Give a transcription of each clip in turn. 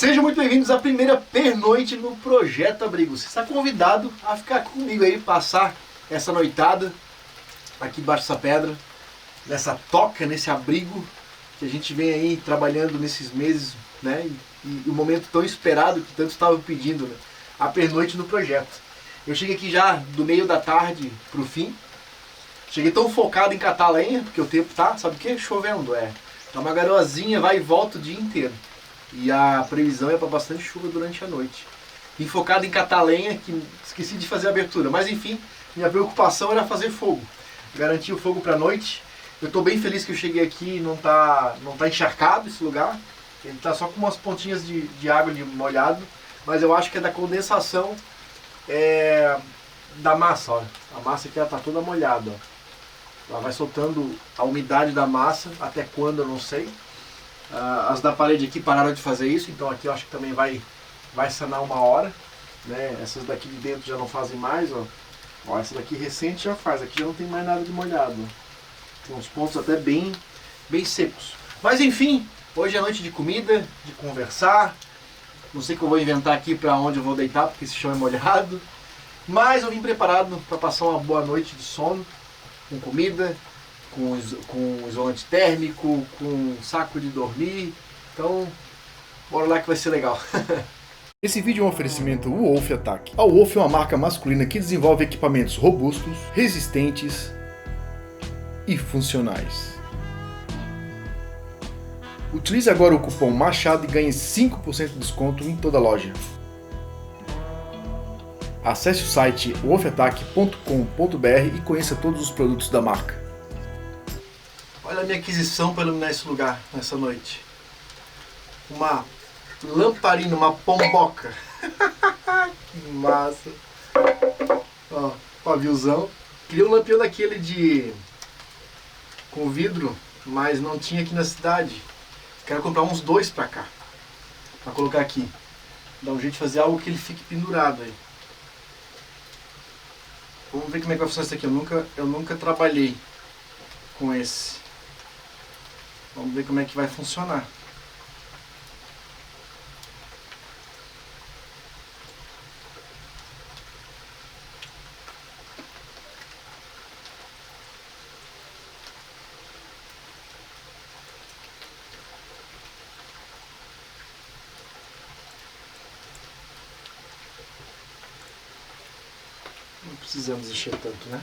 Sejam muito bem-vindos à primeira pernoite no Projeto Abrigo. Você está convidado a ficar comigo aí, passar essa noitada aqui debaixo dessa pedra, nessa toca, nesse abrigo que a gente vem aí trabalhando nesses meses, né? E o momento tão esperado que tantos estavam pedindo, né? A pernoite no projeto. Eu cheguei aqui já do meio da tarde pro fim. Cheguei tão focado em catar lenha, porque o tempo tá, sabe o que? Chovendo, Tá uma garoazinha, vai e volta o dia inteiro. E a previsão é para bastante chuva durante a noite. E focado em catar lenha, que esqueci de fazer a abertura. Mas enfim, minha preocupação era fazer fogo. Garantir o fogo para a noite. Eu estou bem feliz que eu cheguei aqui e não tá encharcado esse lugar. Ele tá só com umas pontinhas de água de molhado. Mas eu acho que é da condensação da massa, olha. A massa aqui ela tá toda molhada, ó. Ela vai soltando a umidade da massa, até quando eu não sei. As da parede aqui pararam de fazer isso, então aqui eu acho que também vai sanar uma hora, né? Essas daqui de dentro já não fazem mais, ó. Ó, essa daqui recente já faz, aqui já não tem mais nada de molhado. Tem uns pontos até bem secos. Mas enfim, hoje é noite de comida, de conversar. Não sei o que eu vou inventar aqui para onde eu vou deitar, porque esse chão é molhado. Mas eu vim preparado para passar uma boa noite de sono, com comida, com isolante térmico, com saco de dormir. Então, bora lá que vai ser legal. Esse vídeo é um oferecimento Wolf Attack. A Wolf é uma marca masculina que desenvolve equipamentos robustos, resistentes e funcionais. Utilize agora o cupom MACHADO e ganhe 5% de desconto em toda a loja. Acesse o site wolfattack.com.br e conheça todos os produtos da marca. Olha a minha aquisição para iluminar esse lugar nessa noite. Uma lamparina, uma pomboca. Que massa. Ó, paviozão. Queria um lampião daquele com vidro, mas não tinha aqui na cidade. Quero comprar uns 2 pra cá. Pra colocar aqui. Dá um jeito de fazer algo que ele fique pendurado aí. Vamos ver como é que vai funcionar isso aqui. Eu nunca trabalhei com esse. Vamos ver como é que vai funcionar. Não precisamos encher tanto, né?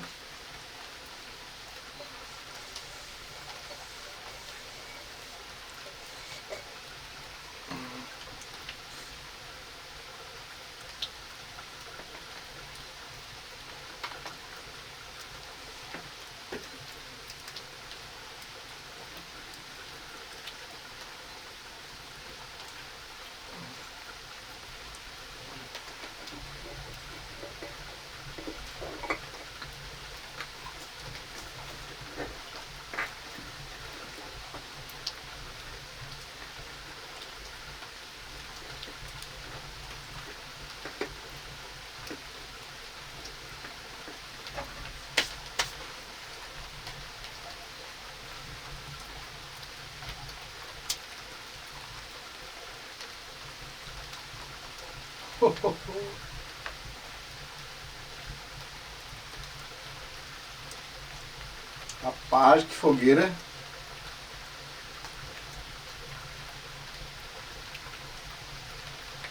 Rapaz, que fogueira.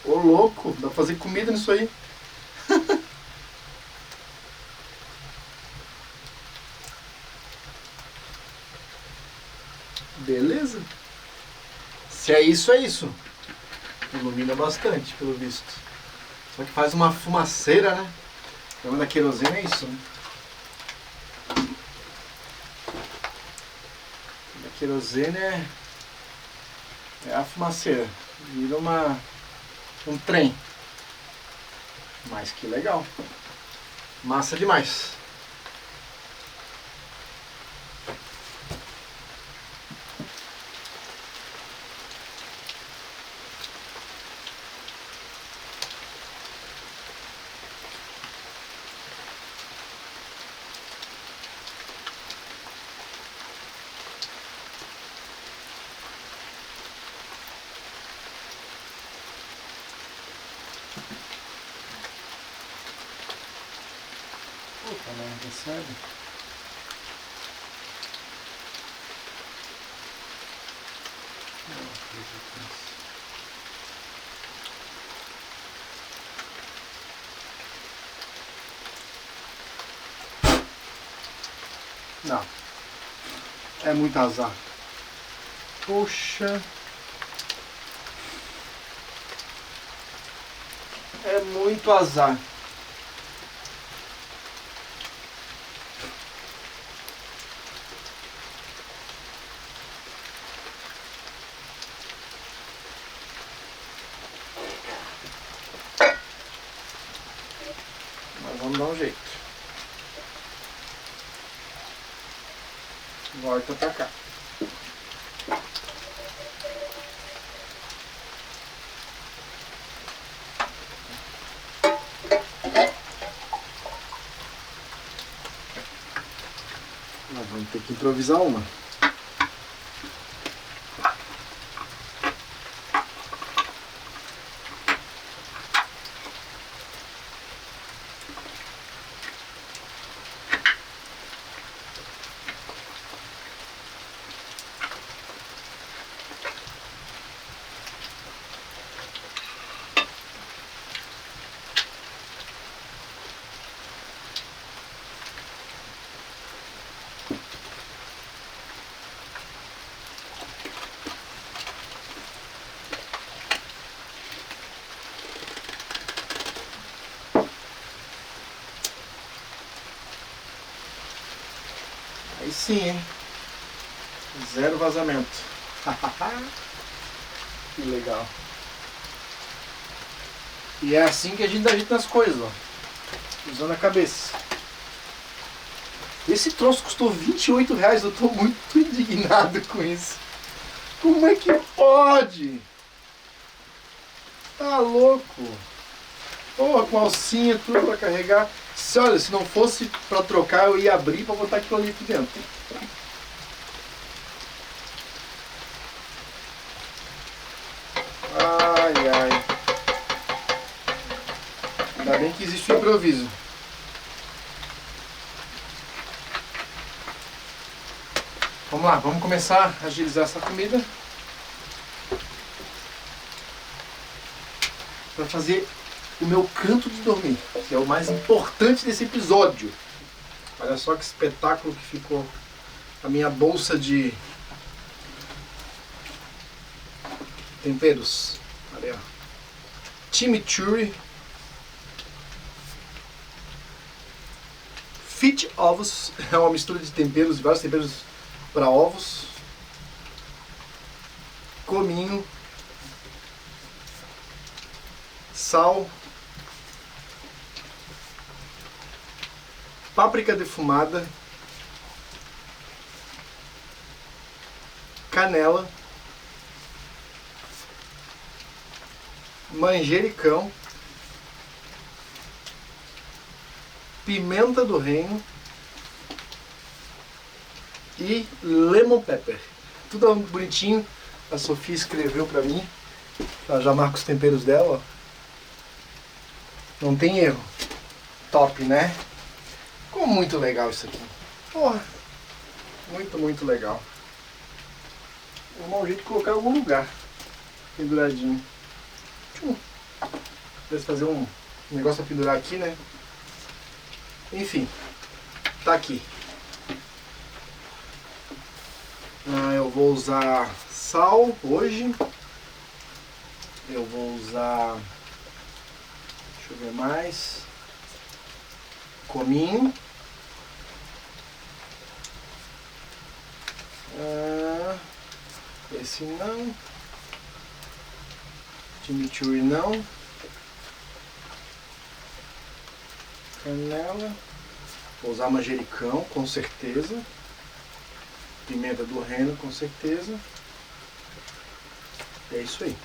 Ô louco, dá pra fazer comida nisso aí. Beleza. Se é isso, é isso. Ilumina bastante, pelo visto. Só que faz uma fumaceira, né? O problema da querosene é isso, né? A querosene é a fumaceira. Vira um trem. Mas que legal. Massa demais. não recebe. Não acredito nisso. Não. É muito azar. Poxa. É muito azar. Mas vamos dar um jeito. Volta pra cá. Nós vamos ter que improvisar uma. Aí sim, hein? Zero vazamento. Que legal. E é assim que a gente ajeita as coisas, ó. Usando a cabeça. Esse troço custou R$28, eu tô muito indignado com isso. Como é que pode? Tá louco? Porra, com alcinha, tudo pra carregar. Olha, se não fosse pra trocar, eu ia abrir pra botar aquilo ali aqui dentro. Ai, ai. Ainda bem que existe o improviso. Vamos lá, vamos começar a agilizar essa comida. Para fazer o meu canto de dormir, que é o mais importante desse episódio. Olha só que espetáculo que ficou a minha bolsa de temperos. Olha, ó. Chimichurri, Fit ovos, é uma mistura de temperos, de vários temperos para ovos, cominho, sal, páprica defumada, canela, manjericão, pimenta do reino e lemon pepper. Tudo bonitinho. A Sofia escreveu pra mim. Ela já marca os temperos dela, ó. Não tem erro. Top, né? Ficou muito legal isso aqui. Porra. Muito, muito legal. Vou arrumar um jeito de colocar em algum lugar. Penduradinho. Vou fazer um negócio pra pendurar aqui, né? Enfim. Tá aqui. Eu vou usar sal hoje. Eu vou usar... Deixa eu ver mais. Cominho. Esse não. Chimichurri não. Canela. Vou usar manjericão, com certeza. Pimenta do reino, com certeza. É isso aí.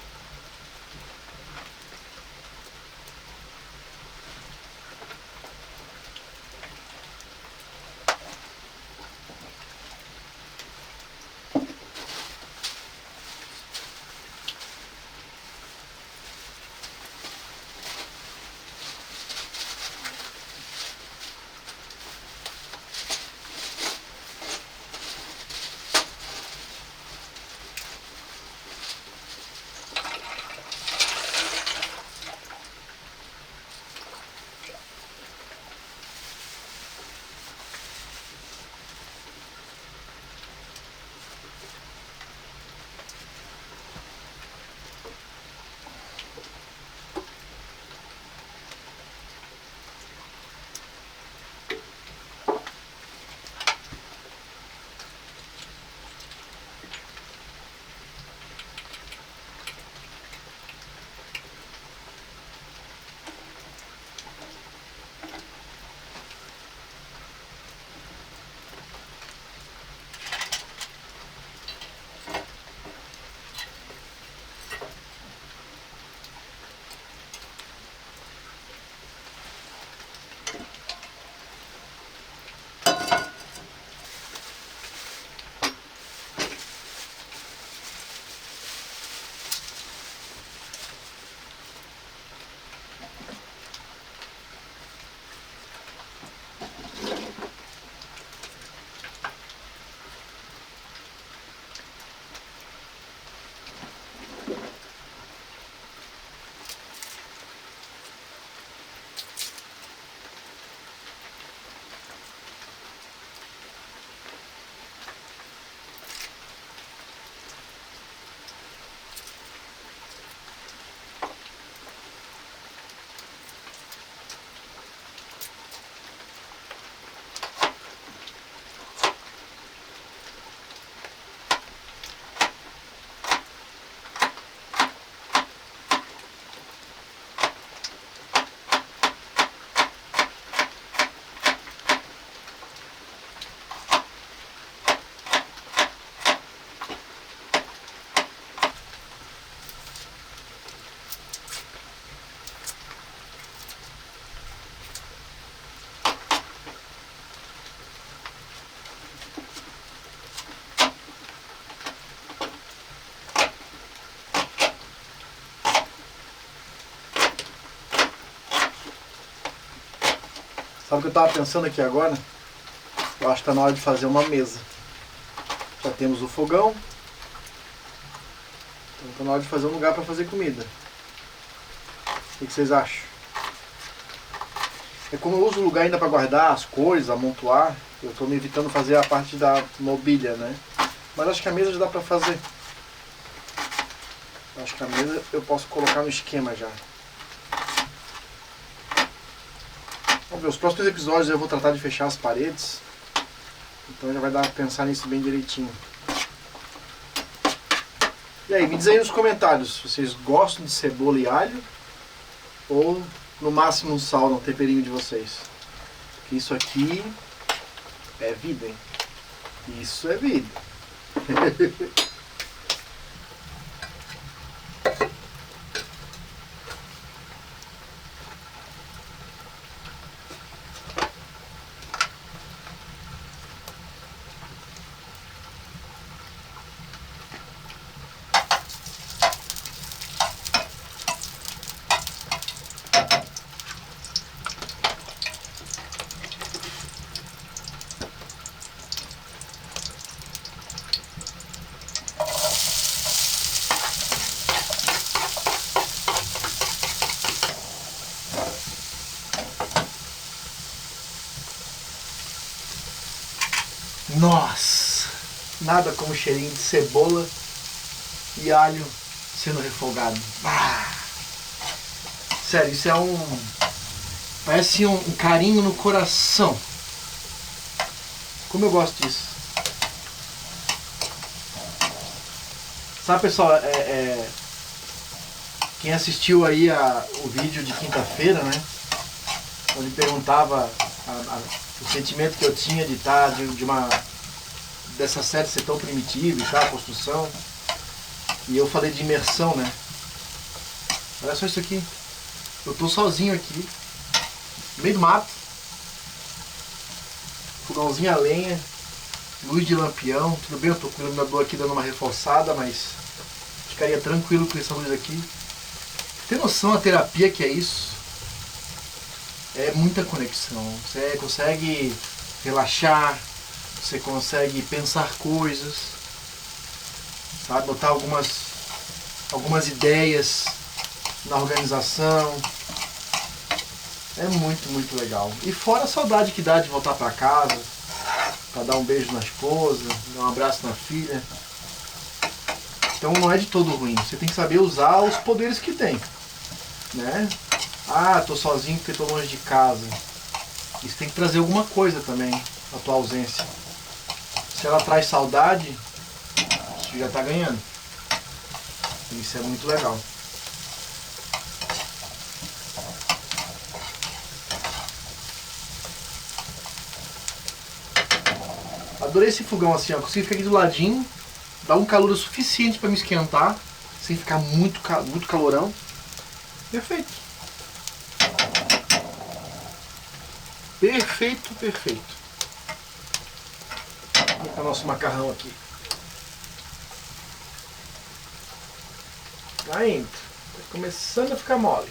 Sabe o que eu tava pensando aqui agora? Eu acho que tá na hora de fazer uma mesa. Já temos o fogão. Então tá na hora de fazer um lugar para fazer comida. O que vocês acham? É como eu uso o lugar ainda para guardar as coisas, amontoar, eu estou me evitando fazer a parte da mobília, né? Mas acho que a mesa já dá para fazer. Acho que a mesa eu posso colocar no esquema já. Vamos ver, os próximos episódios eu vou tratar de fechar as paredes. Então já vai dar para pensar nisso bem direitinho. E aí, me diz aí nos comentários se vocês gostam de cebola e alho ou no máximo um sal no temperinho de vocês. Porque isso aqui é vida, hein? Isso é vida. Nossa, nada como o cheirinho de cebola e alho sendo refogado. Ah, sério, isso é parece um carinho no coração. Como eu gosto disso. Sabe, pessoal, quem assistiu aí o vídeo de quinta-feira, né? Onde perguntava o sentimento que eu tinha de estar dessa série ser tão primitiva e tal, a construção. E eu falei de imersão, né? Olha só isso aqui. Eu tô sozinho aqui, no meio do mato, fogãozinho a lenha, luz de lampião. Tudo bem, eu tô com o iluminador aqui dando uma reforçada, mas ficaria tranquilo com essa luz aqui. Tem noção a terapia que é isso? É muita conexão. Você consegue relaxar, você consegue pensar coisas, sabe? Botar algumas ideias na organização. É muito, muito legal. E fora a saudade que dá de voltar para casa, para dar um beijo na esposa, dar um abraço na filha. Então não é de todo ruim. Você tem que saber usar os poderes que tem, né? Ah, tô sozinho porque tô longe de casa. Isso tem que trazer alguma coisa também, a tua ausência. Se ela traz saudade, isso já tá ganhando. Isso é muito legal. Adorei esse fogão assim, ó. Consigo ficar aqui do ladinho, dá um calor suficiente para me esquentar, sem ficar muito calorão. Perfeito. Perfeito, perfeito. Vou colocar o nosso macarrão aqui. Tá indo. Tá começando a ficar mole.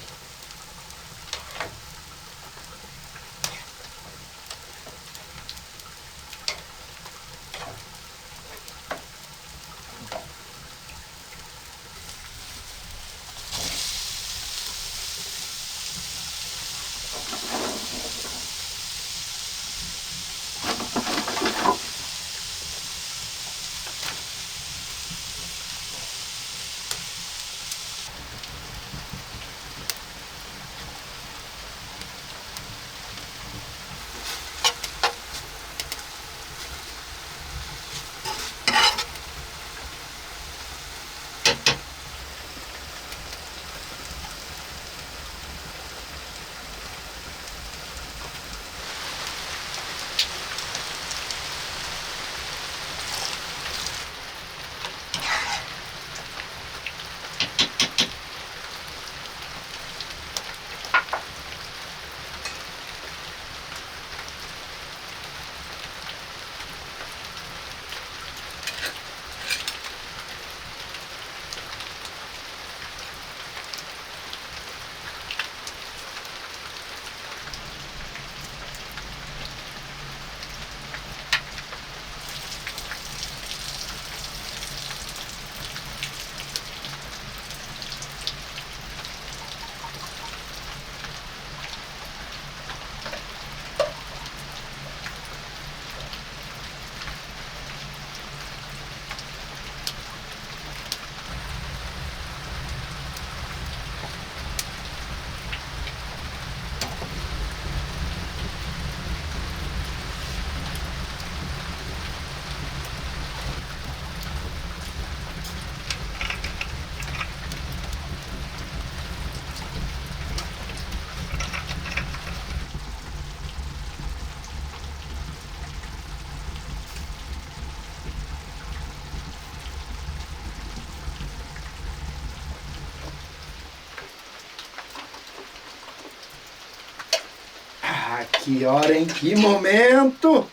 Que hora, hein? Que momento!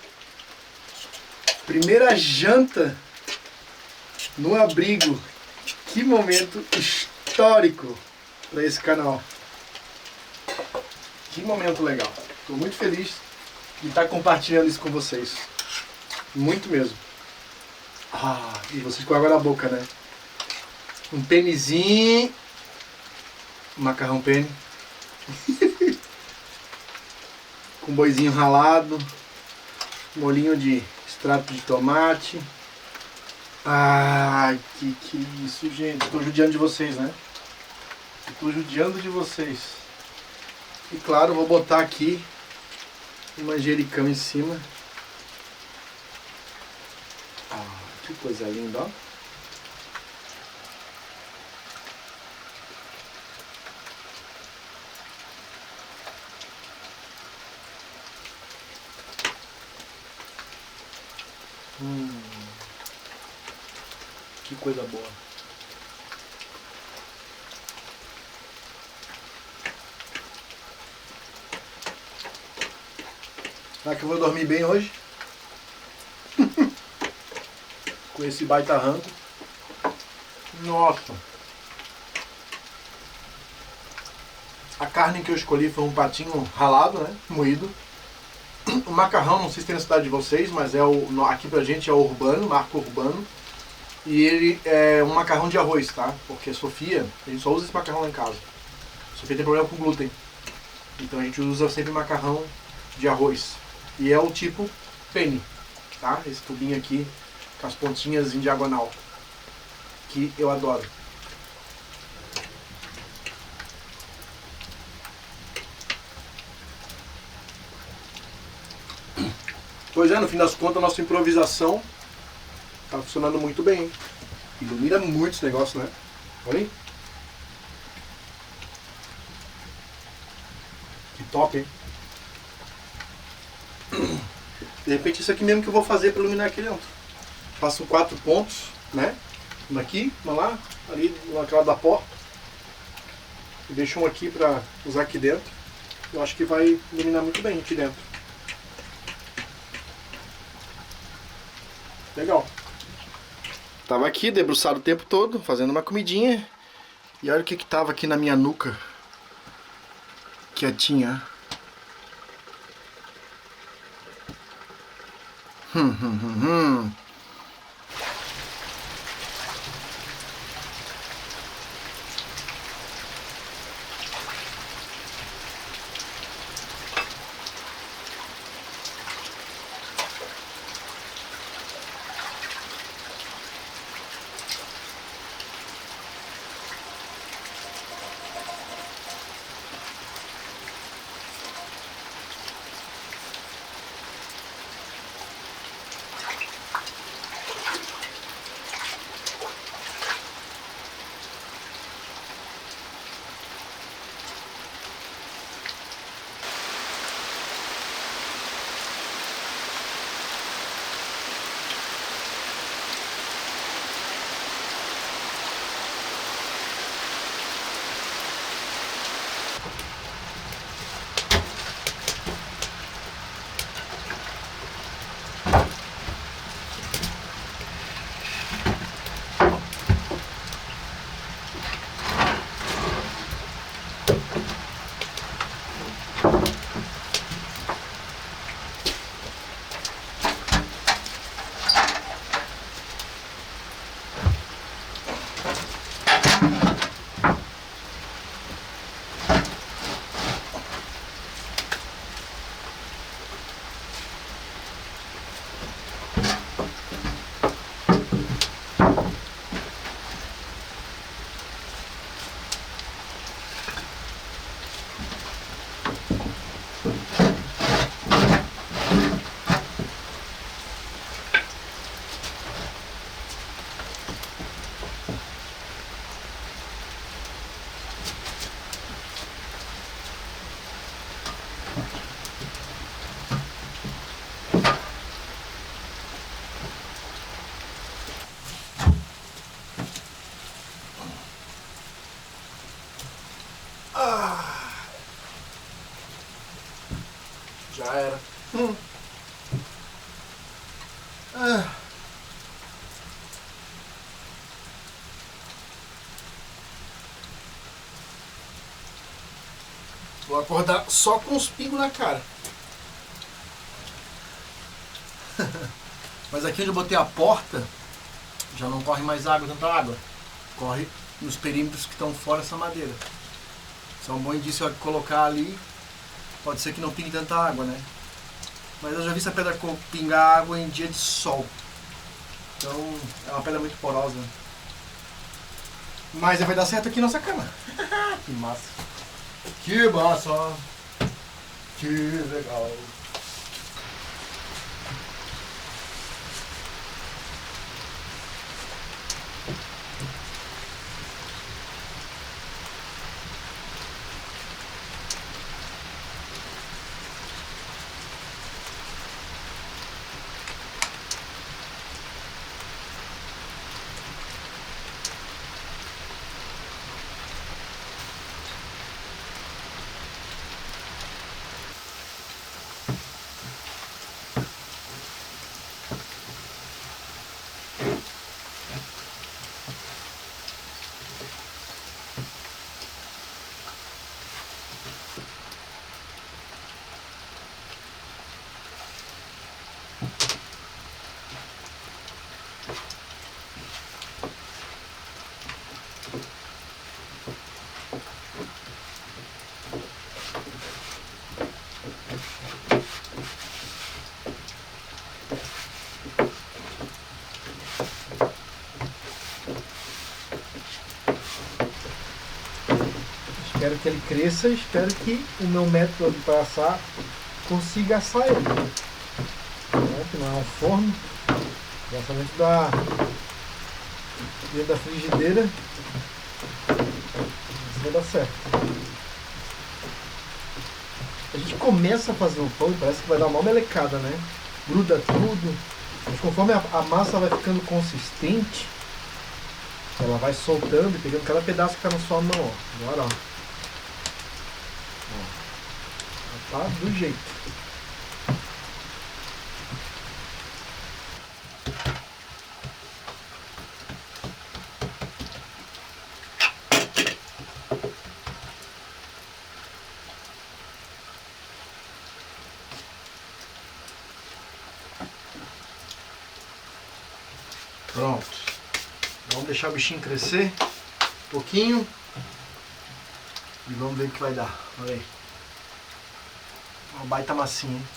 Primeira janta no abrigo. Que momento histórico para esse canal. Que momento legal. Estou muito feliz de estar compartilhando isso com vocês. Muito mesmo. E vocês com água na boca, né? Um penizinho. Macarrão pene. Com boizinho ralado. Molhinho de extrato de tomate. Que isso, gente. Estou judiando de vocês, né? Estou judiando de vocês. E claro, vou botar aqui um manjericão em cima. Que coisa linda, ó. Que coisa boa. Será que eu vou dormir bem hoje? Com esse baita rango. Nossa! A carne que eu escolhi foi um patinho ralado, né? Moído. O macarrão, não sei se tem na cidade de vocês, mas aqui pra gente é o urbano, marca urbano. E ele é um macarrão de arroz, tá? Porque a Sofia, a gente só usa esse macarrão lá em casa. A Sofia tem problema com glúten. Então a gente usa sempre macarrão de arroz. E é o tipo penne, tá? Esse tubinho aqui, com as pontinhas em diagonal. Que eu adoro. Pois é, no fim das contas, a nossa improvisação tá funcionando muito bem, hein? Ilumina muito esse negócio, né? Olha aí. Que top, hein? De repente isso aqui mesmo que eu vou fazer para iluminar aqui dentro. Faço 4 pontos, né? Um aqui, um lá, ali naquela da porta. E deixo um aqui para usar aqui dentro. Eu acho que vai iluminar muito bem aqui dentro. Legal. Tava aqui debruçado o tempo todo, fazendo uma comidinha. E olha o que que tava aqui na minha nuca. Quietinha. Já era. Ah. Vou acordar só com os pingos na cara. Mas aqui onde eu botei a porta, já não corre mais água, tanta água. Corre nos perímetros que estão fora dessa madeira. Isso é um bom indício de colocar ali. Pode ser que não pingue tanta água, né? Mas eu já vi essa pedra pingar água em dia de sol. Então é uma pedra muito porosa. Mas vai dar certo aqui na nossa cama. Que massa. Que massa. Que legal. Espero que ele cresça, espero que o meu método de assar consiga assar ele. Que não é um forno, gosta dentro da frigideira. Isso vai dar certo. A gente começa a fazer o pão e parece que vai dar uma melecada, né? Gruda tudo. Mas conforme a massa vai ficando consistente, ela vai soltando e pegando cada pedaço que tá na sua mão, ó. Agora, ó. Tá do jeito. Pronto. Vamos deixar o bichinho crescer um pouquinho e vamos ver o que vai dar. Olha aí. Uma baita massinha, hein?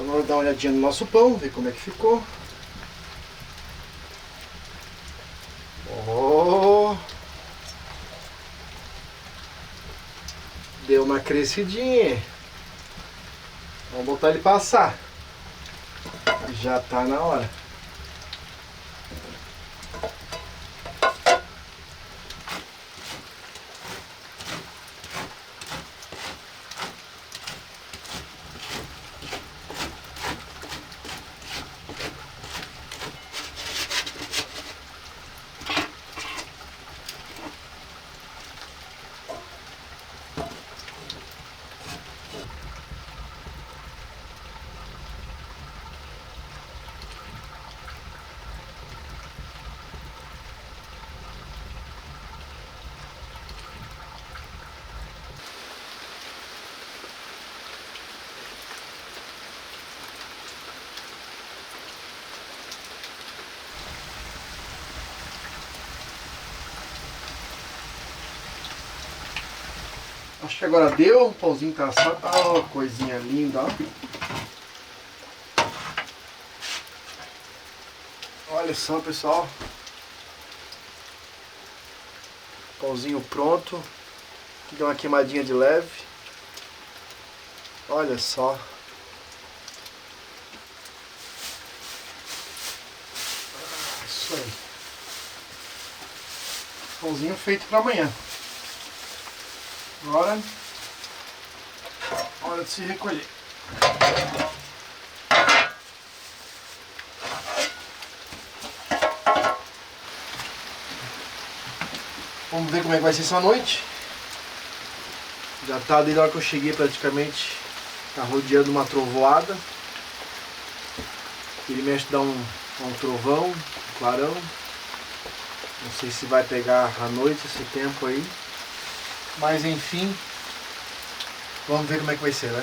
Então vamos dar uma olhadinha no nosso pão, ver como é que ficou. Oh! Deu uma crescidinha. Vamos botar ele passar. Já tá na hora. Acho que agora deu, o pãozinho tá assado. Oh, coisinha linda, ó. Olha só, pessoal. Pãozinho pronto. Deu uma queimadinha de leve. Olha só. Isso aí. Pãozinho feito para amanhã. Agora, hora de se recolher. Vamos ver como é que vai ser essa noite. Já tá desde a hora que eu cheguei praticamente. Tá rodeando uma trovoada. Ele mexe dá um trovão, um clarão. Não sei se vai pegar à noite esse tempo aí. Mas enfim, vamos ver como é que vai ser, né?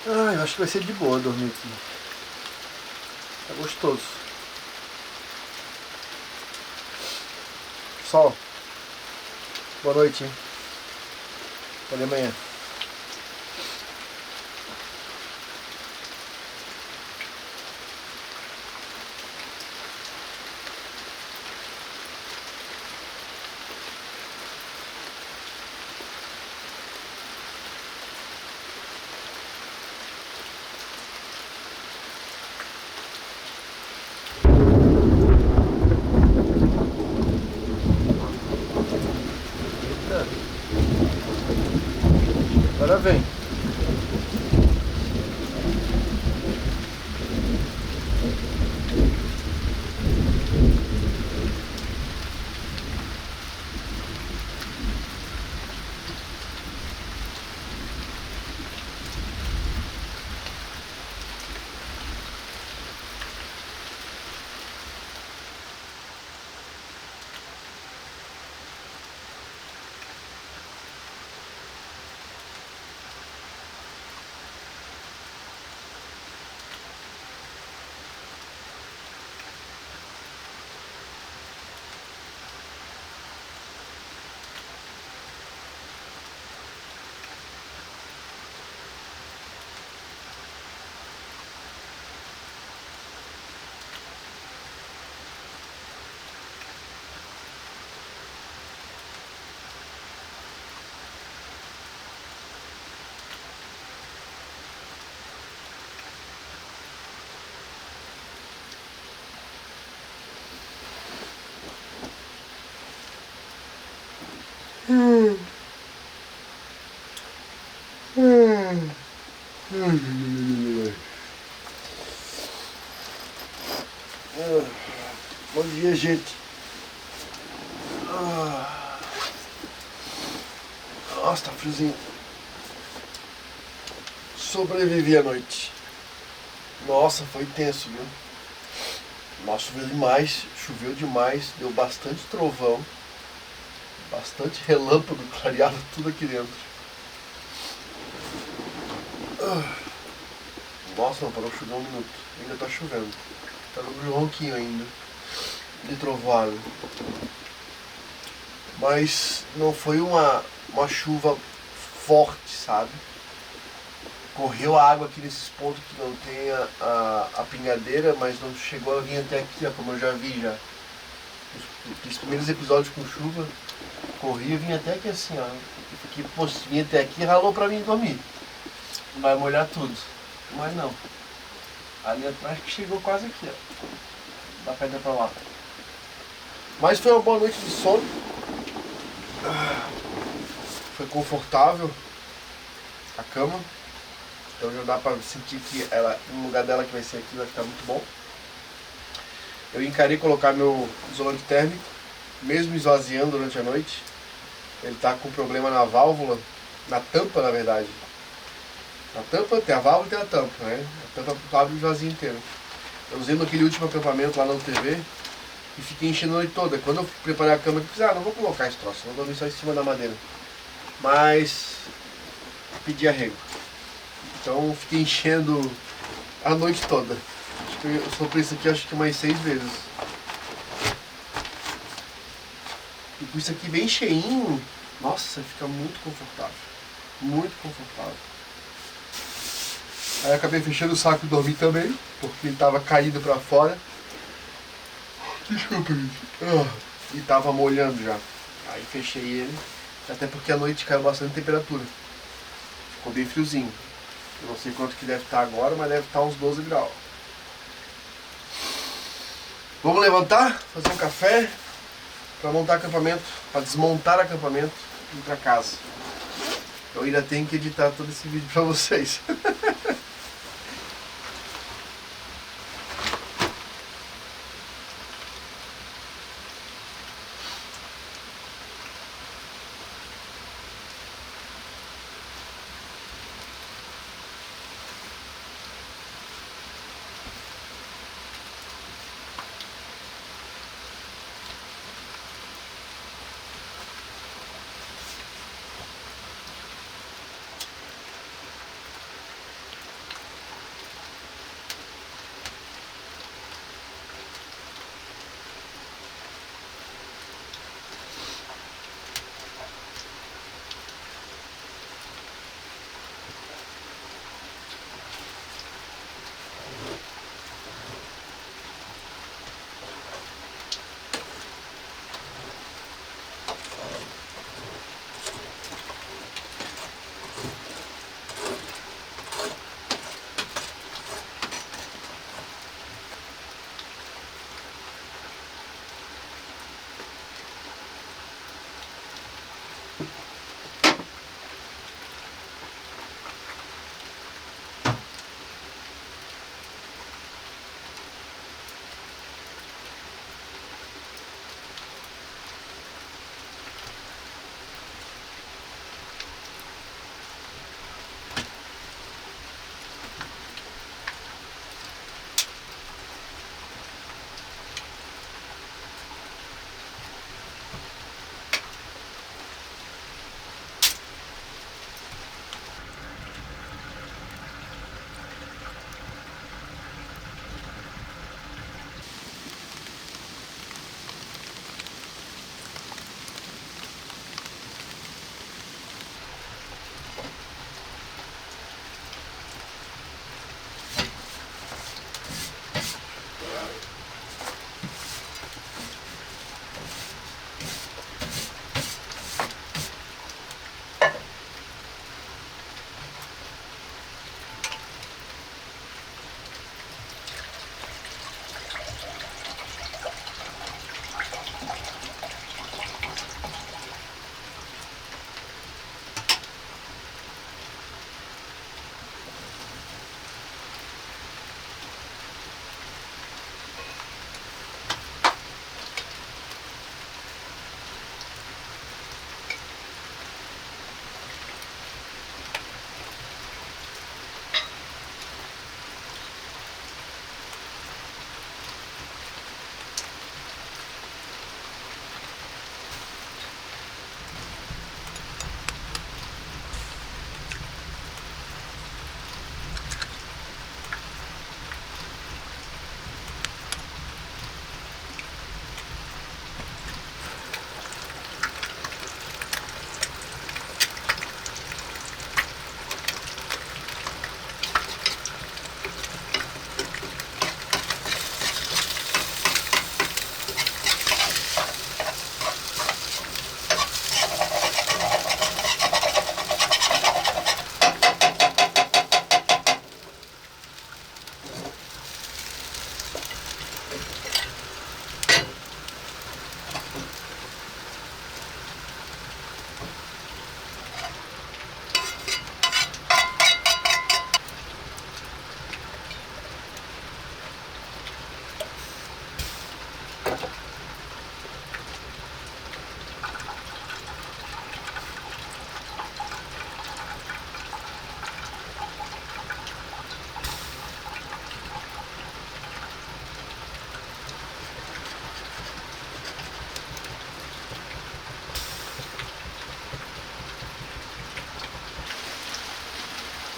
Ah, eu acho que vai ser de boa dormir aqui. Tá gostoso. Sol. Boa noite, hein? Até amanhã. Agora vem. Bom dia, gente. Nossa, tá friozinho. Sobrevivi à noite. Nossa, foi tenso, viu? Nossa, choveu demais, deu bastante trovão, bastante relâmpago, clareava tudo aqui dentro. Nossa, não parou de chover um minuto. Ainda tá chovendo. Tá no ronquinho ainda. De trovoada. Mas não foi uma chuva forte, sabe? Correu a água aqui nesses pontos que não tem a pingadeira, mas não chegou a vir até aqui, ó, como eu já vi já. Os primeiros episódios com chuva, corria e vinha até aqui assim, ó. Que vinha até aqui e ralou pra mim dormir. Vai molhar tudo. Mas não. Ali atrás que chegou quase aqui, ó. Da pedra pra lá. Mas foi uma boa noite de sono. Foi confortável a cama. Então já dá pra sentir que ela, no lugar dela que vai ser aqui, vai ficar muito bom. Eu encarei colocar meu isolante térmico, mesmo esvaziando durante a noite. Ele tá com problema na válvula, na tampa na verdade. Na tampa tem a válvula e tem a tampa, né? A tampa abre e esvazia inteiro. Eu usei naquele último acampamento lá na UTV e fiquei enchendo a noite toda. Quando eu preparei a cama, eu pensei, não vou colocar esse troço, vou dormir só em cima da madeira. Mas pedi arrego. Então fiquei enchendo a noite toda. Acho que eu soprei isso aqui acho que umas 6 vezes. E com isso aqui bem cheinho, nossa, fica muito confortável. Muito confortável. Aí eu acabei fechando o saco e dormi também, porque ele tava caído pra fora. Desculpa, gente. E tava molhando já. Aí fechei ele, até porque a noite caiu bastante temperatura. Ficou bem friozinho. Eu não sei quanto que deve estar agora, mas deve estar uns 12 graus. Vamos levantar, fazer um café, para montar acampamento, para desmontar acampamento e ir para casa. Eu ainda tenho que editar todo esse vídeo para vocês.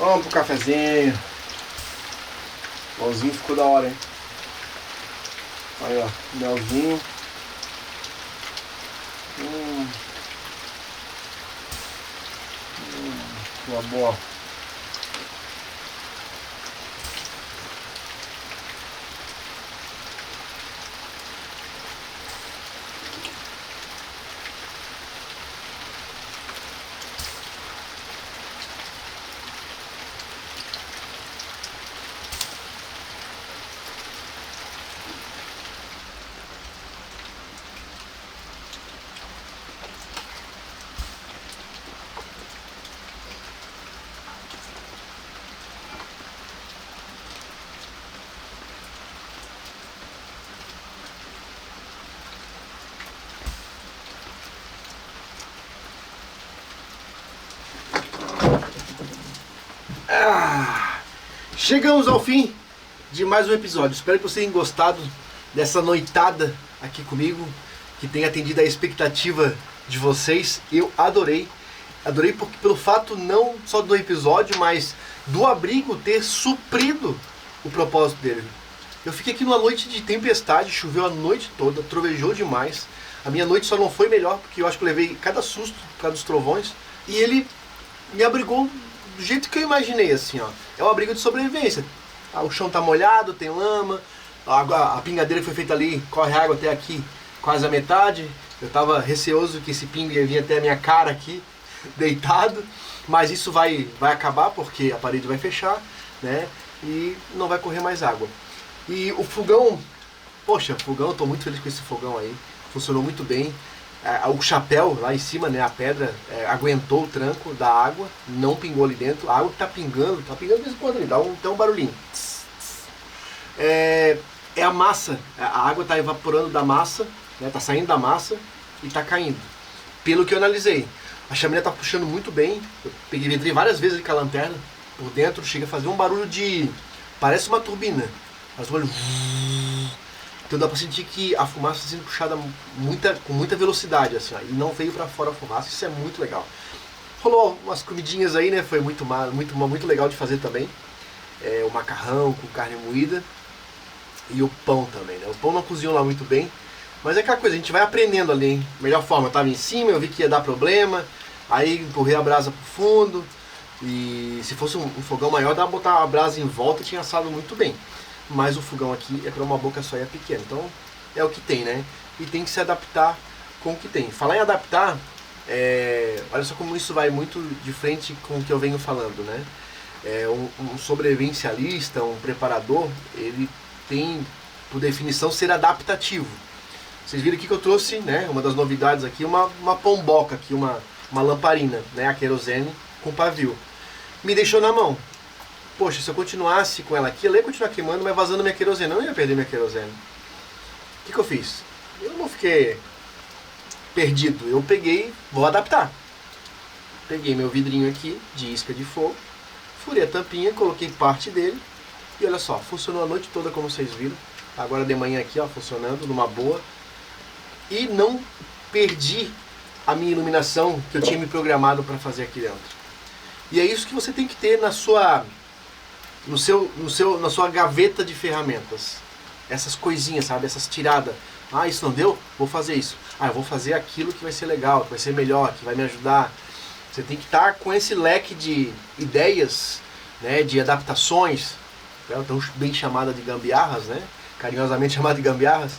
Vamos pro cafezinho. O pãozinho ficou da hora, hein? Aí, ó, melzinho. Uma boa. Chegamos ao fim de mais um episódio. Espero que vocês tenham gostado dessa noitada aqui comigo, que tenha atendido a expectativa de vocês. Eu adorei. Adorei porque, pelo fato não só do episódio, mas do abrigo ter suprido o propósito dele. Eu fiquei aqui numa noite de tempestade, choveu a noite toda, trovejou demais. A minha noite só não foi melhor porque eu acho que eu levei cada susto por causa dos trovões. E ele me abrigou do jeito que eu imaginei, assim, ó. É um abrigo de sobrevivência. O chão tá molhado, tem lama, a pingadeira que foi feita ali, corre água até aqui, quase a metade. Eu tava receoso que esse pingo ia vir até a minha cara aqui, deitado, mas isso vai acabar porque a parede vai fechar, né? E não vai correr mais água. E o fogão, poxa, fogão, eu tô muito feliz com esse fogão aí. Funcionou muito bem. O chapéu lá em cima, né, a pedra, aguentou o tranco da água, não pingou ali dentro. A água que tá pingando de vez em quando ali, dá um barulhinho. É a massa, a água tá evaporando da massa, né, tá saindo da massa e tá caindo. Pelo que eu analisei, a chaminé tá puxando muito bem. Eu entrei várias vezes ali com a lanterna por dentro, chega a fazer um barulho parece uma turbina. Faz um barulho. Então dá pra sentir que a fumaça está sendo puxada com muita velocidade, assim, ó, e não veio pra fora a fumaça, isso é muito legal. Rolou umas comidinhas aí, né, foi muito legal de fazer também. O macarrão com carne moída e o pão também, né. O pão não cozinhou lá muito bem, mas é aquela coisa, a gente vai aprendendo ali, hein. Melhor forma, eu tava em cima, eu vi que ia dar problema, aí empurrei a brasa pro fundo, e se fosse um fogão maior, dava pra botar a brasa em volta e tinha assado muito bem. Mas o fogão aqui é para uma boca só e é pequeno, então é o que tem, né? E tem que se adaptar com o que tem. Falar em adaptar, olha só como isso vai muito de frente com o que eu venho falando, né? Um sobrevivencialista, um preparador, ele tem, por definição, ser adaptativo. Vocês viram aqui que eu trouxe, né? Uma das novidades aqui, uma pomboca aqui, uma lamparina, né? A querosene com pavio. Me deixou na mão. Poxa, se eu continuasse com ela aqui, ela ia continuar queimando, mas vazando minha querosene. Eu não ia perder minha querosene. O que eu fiz? Eu não fiquei perdido. Eu peguei, vou adaptar. Peguei meu vidrinho aqui de isca de fogo, furei a tampinha, coloquei parte dele e olha só, funcionou a noite toda como vocês viram. Agora de manhã aqui, ó, funcionando numa boa. E não perdi a minha iluminação que eu tinha me programado para fazer aqui dentro. E é isso que você tem que ter na sua gaveta de ferramentas. Essas coisinhas, sabe? Essas tiradas. Ah, isso não deu? Vou fazer isso. Ah, eu vou fazer aquilo que vai ser legal, que vai ser melhor, que vai me ajudar. Você tem que estar com esse leque de ideias, né? De adaptações, tão bem chamada de gambiarras, né? Carinhosamente chamada de gambiarras,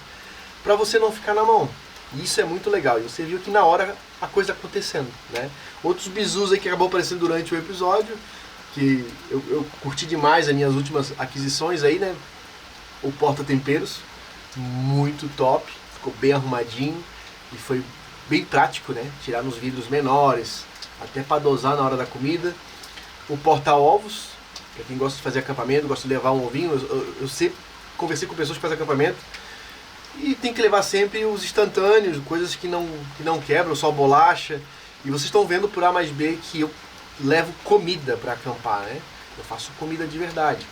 para você não ficar na mão. E isso é muito legal. E você viu que na hora a coisa acontecendo, né? Outros bizus aí que acabou aparecendo durante o episódio, que eu curti demais as minhas últimas aquisições aí, né? O porta-temperos, muito top, ficou bem arrumadinho e foi bem prático, né? Tirar nos vidros menores, até para dosar na hora da comida. O porta-ovos, para quem gosta de fazer acampamento, gosta de levar um ovinho, eu sempre conversei com pessoas que fazem acampamento e tem que levar sempre os instantâneos, coisas que não quebram, só bolacha. E vocês estão vendo por A mais B que eu levo comida para acampar, né? Eu faço comida de verdade.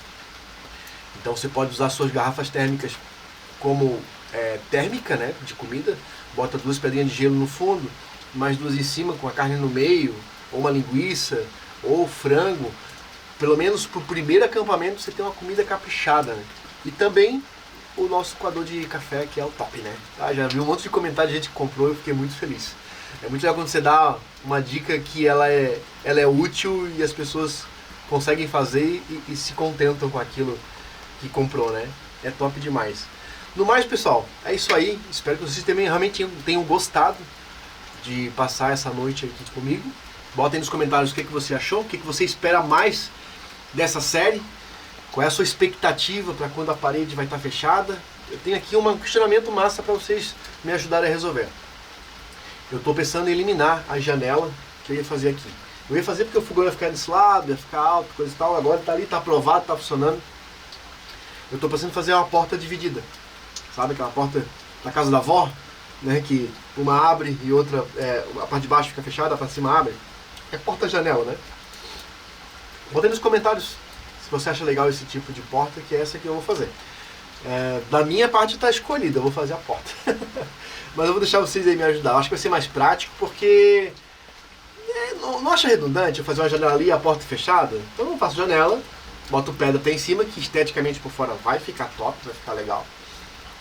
Então você pode usar suas garrafas térmicas como térmica, né, de comida. Bota 2 pedrinhas de gelo no fundo, mais 2 em cima com a carne no meio, ou uma linguiça, ou frango. pelo menos pro primeiro acampamento, você tem uma comida caprichada, né? E também o nosso coador de café, que é o top, né? Tá, já vi um monte de comentários de gente que comprou e eu fiquei muito feliz. É muito legal quando você dá uma dica que ela é útil e as pessoas conseguem fazer e se contentam com aquilo que comprou, né? É top demais. No mais, pessoal, é isso aí. Espero que vocês também realmente tenham gostado de passar essa noite aqui comigo. Bota aí nos comentários o que você achou, o que você espera mais dessa série. Qual é a sua expectativa para quando a parede vai estar fechada? Eu tenho aqui um questionamento massa para vocês me ajudarem a resolver. Eu estou pensando em eliminar a janela que eu ia fazer aqui. Eu ia fazer porque o fogão ia ficar desse lado, ia ficar alto, coisa e tal. Agora está ali, está aprovado, está funcionando. Eu estou pensando em fazer uma porta dividida. Sabe aquela porta da casa da avó? Né, que uma abre e outra, a parte de baixo fica fechada, a parte de cima abre. É porta-janela, né? Bota aí nos comentários se você acha legal esse tipo de porta, que é essa que eu vou fazer. Da minha parte está escolhida, eu vou fazer a porta. Mas eu vou deixar vocês aí me ajudar. Eu acho que vai ser mais prático, porque não acha redundante eu fazer uma janela ali e a porta fechada? Então eu faço janela, boto pedra até em cima, que esteticamente por fora vai ficar top, vai ficar legal.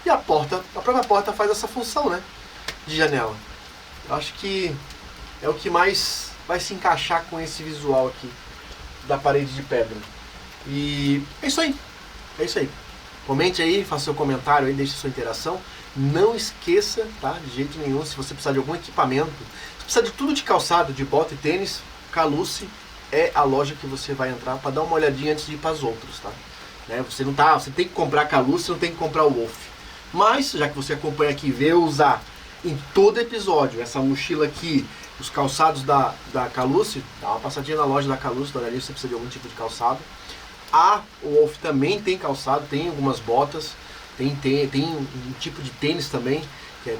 E a própria porta faz essa função, né, de janela. Eu acho que é o que mais vai se encaixar com esse visual aqui da parede de pedra. E é isso aí. É isso aí. Comente aí, faça seu comentário aí, deixe sua interação. Não esqueça, tá, de jeito nenhum, se você precisar de algum equipamento, se precisar de tudo de calçado, de bota e tênis, Caluce é a loja que você vai entrar para dar uma olhadinha antes de ir para as outras, tá? Né? Você tem que comprar Caluce, não tem que comprar o Wolf. Mas, já que você acompanha aqui e vê eu usar em todo episódio essa mochila aqui, os calçados da Caluce, dá uma passadinha na loja da Caluce, dá uma olhadinha se você precisa de algum tipo de calçado. O Wolf também tem calçado, tem algumas botas, tem um tipo de tênis também, que é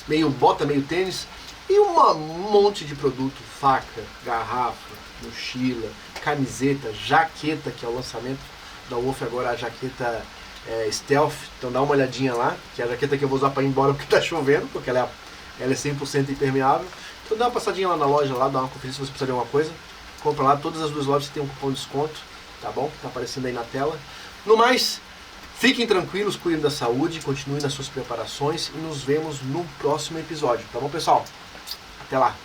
meio bota, meio tênis, e um monte de produto, faca, garrafa, mochila, camiseta, jaqueta, que é o lançamento da Wolf agora, a jaqueta Stealth. Então dá uma olhadinha lá, que é a jaqueta que eu vou usar para ir embora porque tá chovendo, porque ela é 100% impermeável. Então dá uma passadinha lá na loja, lá, dá uma conferência se você precisar de alguma coisa, compra lá, todas as duas lojas você tem um cupom de desconto, tá bom? Tá aparecendo aí na tela. No mais, fiquem tranquilos, cuidem da saúde, continuem nas suas preparações e nos vemos no próximo episódio, tá bom, pessoal? Até lá!